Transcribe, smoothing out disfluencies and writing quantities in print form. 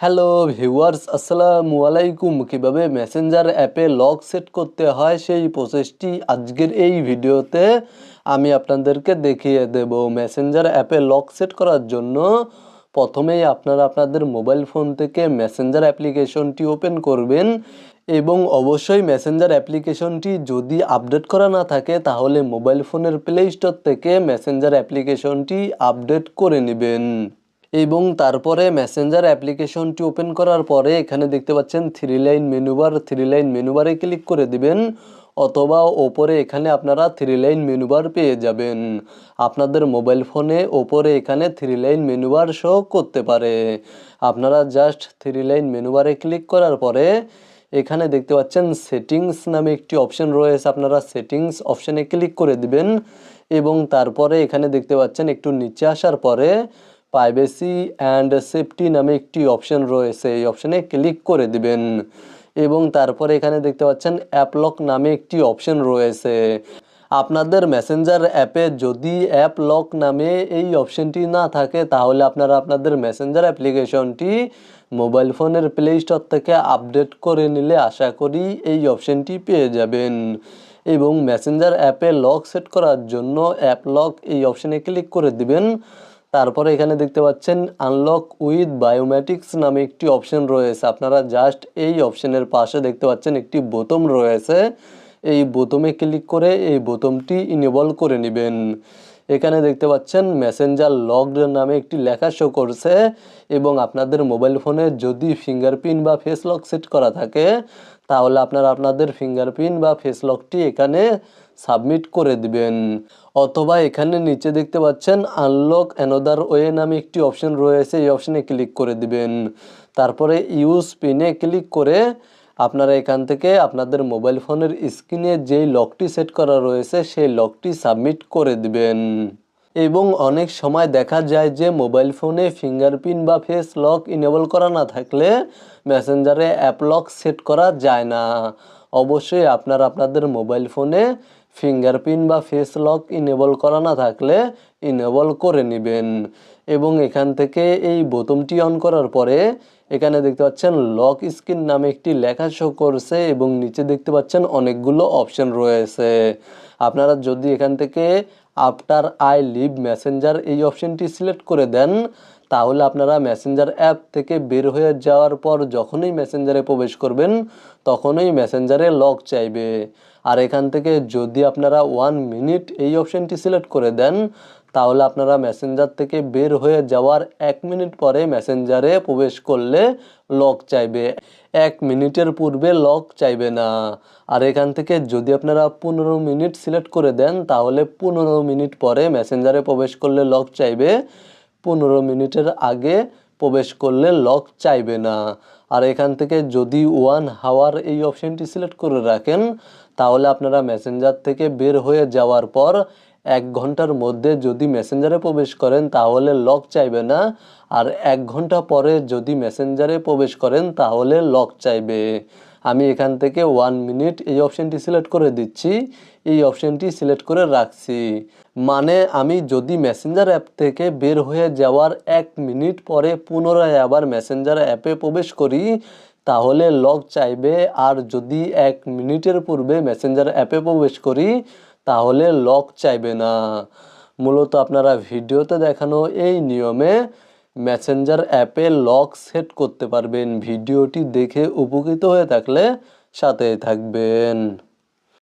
Hello viewers, আসসালামু আলাইকুম। কিভাবে মেসেঞ্জার অ্যাপে লক সেট করতে হয় সেই প্রসেসটি আজকের এই ভিডিওতে আমি আপনাদেরকে দেখিয়ে দেব। মেসেঞ্জার অ্যাপে লক সেট করার জন্য প্রথমেই আপনারা আপনাদের মোবাইল ফোন থেকে মেসেঞ্জার অ্যাপ্লিকেশনটি ওপেন করবেন এবং অবশ্যই মেসেঞ্জার অ্যাপ্লিকেশনটি যদি আপডেট করা না থাকে তাহলে মোবাইল ফোনের প্লে স্টোর থেকে মেসেঞ্জার অ্যাপ্লিকেশনটি আপডেট করে নেবেন। এবং তারপরে মেসেঞ্জার অ্যাপ্লিকেশনটি ওপেন করার পরে এখানে দেখতে পাচ্ছেন থ্রি লাইন মেনুবারে ক্লিক করে দিবেন, অথবা ওপরে এখানে আপনারা থ্রি লাইন মেনুবার পেয়ে যাবেন। আপনাদের মোবাইল ফোনে ওপরে এখানে থ্রি লাইন মেনুবার শো করতে পারে। আপনারা জাস্ট থ্রি লাইন মেনুবারে ক্লিক করার পরে এখানে দেখতে পাচ্ছেন সেটিংস নামে একটি অপশন রয়েছে, আপনারা সেটিংস অপশানে ক্লিক করে দিবেন এবং তারপরে এখানে দেখতে পাচ্ছেন একটু নিচে আসার পরে প্রাইভেসি অ্যান্ড সেফটি নামে একটি অপশন রয়েছে, এই অপশানে ক্লিক করে দিবেন এবং তারপরে এখানে দেখতে পাচ্ছেন অ্যাপ লক নামে একটি অপশন রয়েছে। আপনাদের মেসেঞ্জার অ্যাপে যদি অ্যাপ লক নামে এই অপশনটি না থাকে তাহলে আপনারা আপনাদের মেসেঞ্জার অ্যাপ্লিকেশনটি মোবাইল ফোনের প্লে স্টোর থেকে আপডেট করে নিলে আশা করি এই অপশনটি পেয়ে যাবেন। এবং মেসেঞ্জার অ্যাপে লক সেট করার জন্য অ্যাপ লক এই অপশানে ক্লিক করে দিবেন। তারপরে এখানে দেখতে পাচ্ছেন আনলক উইথ বায়োমেট্রিক্স নামে একটি অপশন রয়েছে, আপনারা জাস্ট এই অপশনের পাশে দেখতে পাচ্ছেন একটি বোতাম রয়েছে, এই বোতামে ক্লিক করে এই বোতামটি ইনেবল করে নেবেন। এখানে দেখতে পাচ্ছেন মেসেঞ্জার লকড নামে একটি লেখা শো করছে এবং আপনাদের মোবাইল ফোনে যদি ফিঙ্গারপ্রিন্ট বা ফেস লক সেট করা থাকে তাহলে আপনারা আপনাদের ফিঙ্গারপ্রিন্ট বা ফেস লকটি এখানে সাবমিট করে দিবেন। অথবা এখানে নিচে দেখতে পাচ্ছেন আনলক অ্যানাদার ওয়ে নামে একটি অপশন রয়েছে, এই অপশনে ক্লিক করে দিবেন। তারপরে ইউজ পিনে ক্লিক করে আপনারা এখান থেকে আপনাদের মোবাইল ফোনের স্ক্রিনে যেই লকটি সেট করা রয়েছে সেই লকটি সাবমিট করে দিবেন। এবং অনেক সময় দেখা যায় যে মোবাইল ফোনে ফিঙ্গারপ্রিন্ট বা ফেস লক ইনেবল করা না থাকলে মেসেঞ্জারে অ্যাপ লক সেট করা যায় না। অবশ্যই আপনারা আপনাদের মোবাইল ফোনে ফিঙ্গারপ্রিন্ট বা ফেস লক ইনেবল করা না থাকলে ইনেবল করে নেবেন। এবং এখান থেকে এই বোতামটি অন করার পরে এখানে দেখতে পাচ্ছেন লক স্ক্রিন নামে একটি লেখা শো করছে এবং নিচে দেখতে পাচ্ছেন অনেকগুলো অপশন রয়েছে। আপনারা যদি এখান থেকে আফটার আই লিভ মেসেঞ্জার এই অপশনটি সিলেক্ট করে দেন তাহলে আপনারা মেসেঞ্জার অ্যাপ থেকে বের হয়ে যাওয়ার পর যখনই মেসেঞ্জারে প্রবেশ করবেন তখনই মেসেঞ্জারে লক চাইবে। আর এখান থেকে যদি আপনারা 1 মিনিট এই অপশনটি সিলেক্ট করে দেন তাহলে আপনারা মেসেঞ্জার থেকে বের হয়ে যাওয়ার 1 মিনিট পরে মেসেঞ্জারে প্রবেশ করলে লক চাইবে, 1 মিনিটের পূর্বে লক চাইবে না। আর এখান থেকে যদি আপনারা 15 মিনিট সিলেক্ট করে দেন তাহলে 15 মিনিট পরে মেসেঞ্জারে প্রবেশ করলে লক চাইবে, 15 মিনিটের আগে প্রবেশ করলে লক চাইবে না। আর এখান থেকে যদি 1 আওয়ার এই অপশনটি সিলেক্ট করে রাখেন তাহলে আপনারা মেসেঞ্জার থেকে বের হয়ে যাওয়ার পর 1 ঘন্টার মধ্যে যদি মেসেঞ্জারে প্রবেশ করেন তাহলে লক চাইবে না, আর 1 ঘন্টা পরে যদি মেসেঞ্জারে প্রবেশ করেন তাহলে লক চাইবে। আমি এখান থেকে 1 মিনিট এই অপশনটি সিলেক্ট করে দিচ্ছি, এই অপশনটি সিলেক্ট করে রাখছি। মানে আমি যদি মেসেঞ্জার অ্যাপ থেকে বের হয়ে যাওয়ার 1 মিনিট পরে পুনরায় আবার মেসেঞ্জার অ্যাপে প্রবেশ করি তাহলে লক চাইবে, আর যদি 1 মিনিটের পূর্বে মেসেঞ্জার অ্যাপে প্রবেশ করি তাহলে লক চাইবে না। মূলত আপনারা ভিডিওতে দেখানো এই নিয়মে মেসেঞ্জার অ্যাপে লক সেট করতে পারবেন। ভিডিওটি দেখে উপকৃত হয়ে থাকলে সাথে থাকবেন।